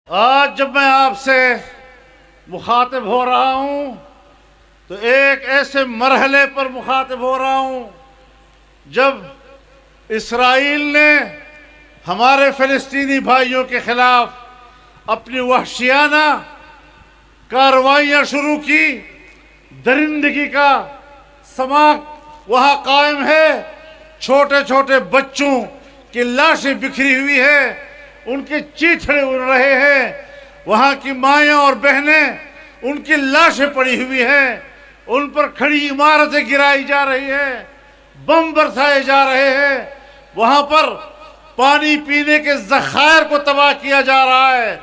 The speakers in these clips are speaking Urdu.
آج جب میں آپ سے مخاطب ہو رہا ہوں تو ایک ایسے مرحلے پر مخاطب ہو رہا ہوں جب اسرائیل نے ہمارے فلسطینی بھائیوں کے خلاف اپنی وحشیانہ کارروائیاں شروع کی۔ درندگی کا سماک وہاں قائم ہے، چھوٹے چھوٹے بچوں کی لاشیں بکھری ہوئی ہیں، ان کے چیتھڑے اڑ رہے ہیں، وہاں کی مائیں اور بہنیں ان کی لاشیں پڑی ہوئی ہیں، ان پر کھڑی عمارتیں گرائی جا رہی ہیں، بم برسائے جا رہے ہیں، وہاں پر پانی پینے کے ذخائر کو تباہ کیا جا رہا ہے،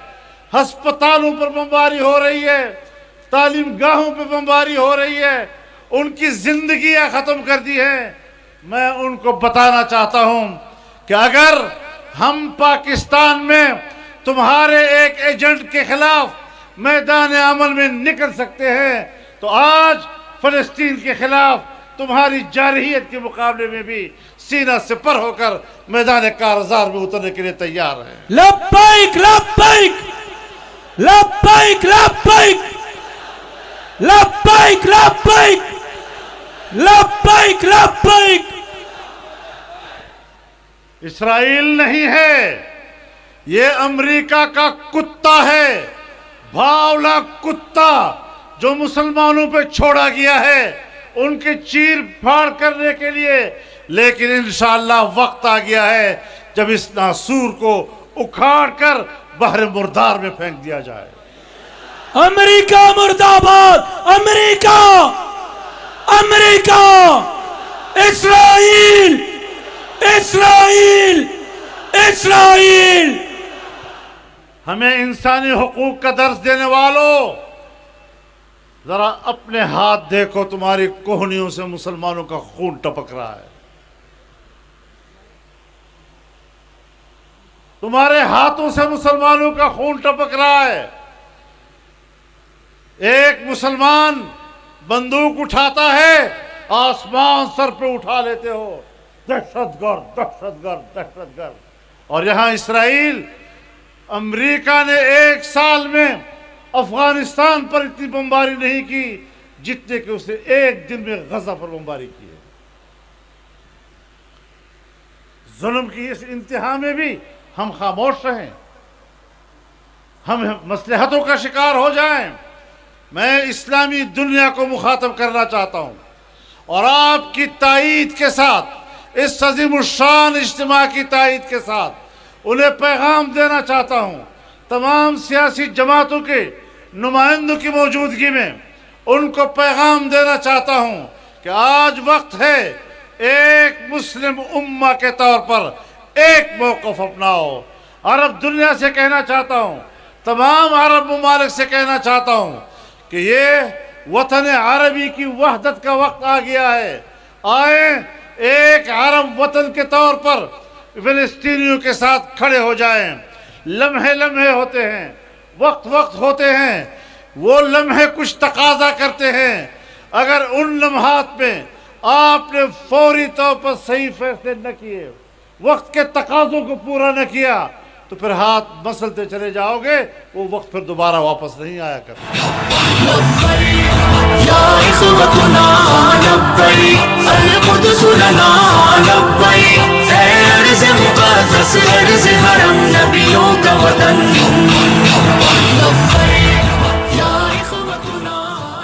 ہسپتالوں پر بمباری ہو رہی ہے، تعلیم گاہوں پہ بمباری ہو رہی ہے، ان کی زندگیاں ختم کر دی ہیں۔ میں ان کو بتانا چاہتا ہوں کہ اگر ہم پاکستان میں تمہارے ایک ایجنٹ کے خلاف میدان عمل میں نکل سکتے ہیں تو آج فلسطین کے خلاف تمہاری جارحیت کے مقابلے میں بھی سینہ سپر ہو کر میدان کارزار میں اترنے کے لیے تیار ہیں۔ لبیک لبیک لبیک لبیک لبیک لبیک لبیک لبیک۔ اسرائیل نہیں ہے، یہ امریکہ کا کتا ہے، بھاولا کتا جو مسلمانوں پہ چھوڑا گیا ہے ان کے چیر پھاڑ کرنے کے لیے، لیکن انشاءاللہ وقت آ گیا ہے جب اس ناسور کو اکھاڑ کر بحر مردار میں پھینک دیا جائے۔ امریکہ مرد آباد، امریکہ امریکہ، اسرائیل اسرائیل اسرائیل۔ ہمیں انسانی حقوق کا درس دینے والوں، ذرا اپنے ہاتھ دیکھو، تمہاری کوہنیوں سے مسلمانوں کا خون ٹپک رہا ہے، تمہارے ہاتھوں سے مسلمانوں کا خون ٹپک رہا ہے۔ ایک مسلمان بندوق اٹھاتا ہے، آسمان سر پہ اٹھا لیتے ہو، دہشت گرد دہشت گرد دہشت گرد۔ اور یہاں اسرائیل، امریکہ نے ایک سال میں افغانستان پر اتنی بمباری نہیں کی جتنے کہ اس نے ایک دن میں غزہ پر بمباری کی ہے۔ ظلم کی اس انتہا میں بھی ہم خاموش رہیں، ہم مصلحتوں کا شکار ہو جائیں۔ میں اسلامی دنیا کو مخاطب کرنا چاہتا ہوں اور آپ کی تائید کے ساتھ، اس عظیم الشان اجتماع کی تائید کے ساتھ انہیں پیغام دینا چاہتا ہوں، تمام سیاسی جماعتوں کے نمائندوں کی موجودگی میں ان کو پیغام دینا چاہتا ہوں کہ آج وقت ہے ایک مسلم امہ کے طور پر ایک موقف اپناؤ۔ عرب دنیا سے کہنا چاہتا ہوں، تمام عرب ممالک سے کہنا چاہتا ہوں کہ یہ وطن عربی کی وحدت کا وقت آ گیا ہے۔ آئیں ایک عرب وطن کے طور پر فلسطینیوں کے ساتھ کھڑے ہو جائیں۔ لمحے لمحے ہوتے ہیں، وقت وقت ہوتے ہیں، وہ لمحے کچھ تقاضا کرتے ہیں۔ اگر ان لمحات میں آپ نے فوری طور پر صحیح فیصلے نہ کیے، وقت کے تقاضوں کو پورا نہ کیا تو پھر ہاتھ مسلتے چلے جاؤ گے، وہ وقت پھر دوبارہ واپس نہیں آیا کرتا۔ یا اخوتنا لبیک، القدس لنا لبیک، اے ارض مقدس، ارض حرم، نبیوں کا وطن لبیک، یا اخوتنا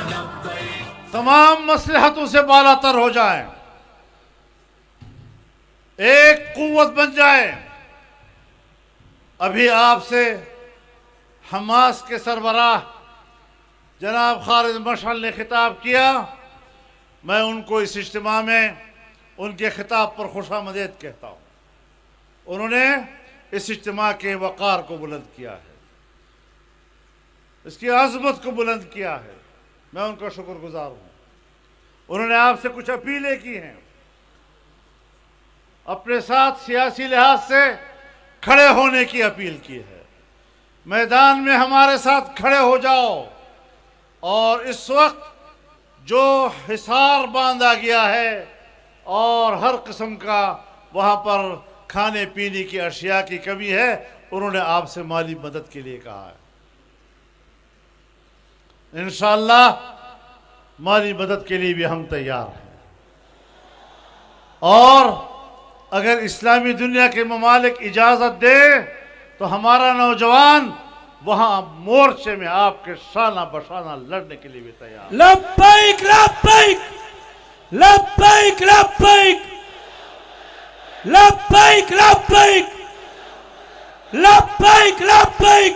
لبیک۔ تمام مصلحتوں سے بالا تر ہو جائیں، ایک قوت بن جائیں۔ ابھی آپ سے حماس کے سربراہ جناب خالد مشعل نے خطاب کیا، میں ان کو اس اجتماع میں ان کے خطاب پر خوش آمدید کہتا ہوں۔ انہوں نے اس اجتماع کے وقار کو بلند کیا ہے، اس کی عظمت کو بلند کیا ہے، میں ان کا شکر گزار ہوں۔ انہوں نے آپ سے کچھ اپیلیں کی ہیں، اپنے ساتھ سیاسی لحاظ سے کھڑے ہونے کی اپیل کی ہے، میدان میں ہمارے ساتھ کھڑے ہو جاؤ۔ اور اس وقت جو حصار باندھا گیا ہے اور ہر قسم کا وہاں پر کھانے پینے کی اشیاء کی کمی ہے، انہوں نے آپ سے مالی مدد کے لیے کہا ہے. انشاءاللہ مالی مدد کے لیے بھی ہم تیار ہیں. اور اگر اسلامی دنیا کے ممالک اجازت دے تو ہمارا نوجوان وہاں مورچے میں آپ کے شانہ بشانہ لڑنے کے لیے بھی تیار. لبیک لبیک لبیک لبیک لبیک لبیک لبیک لبیک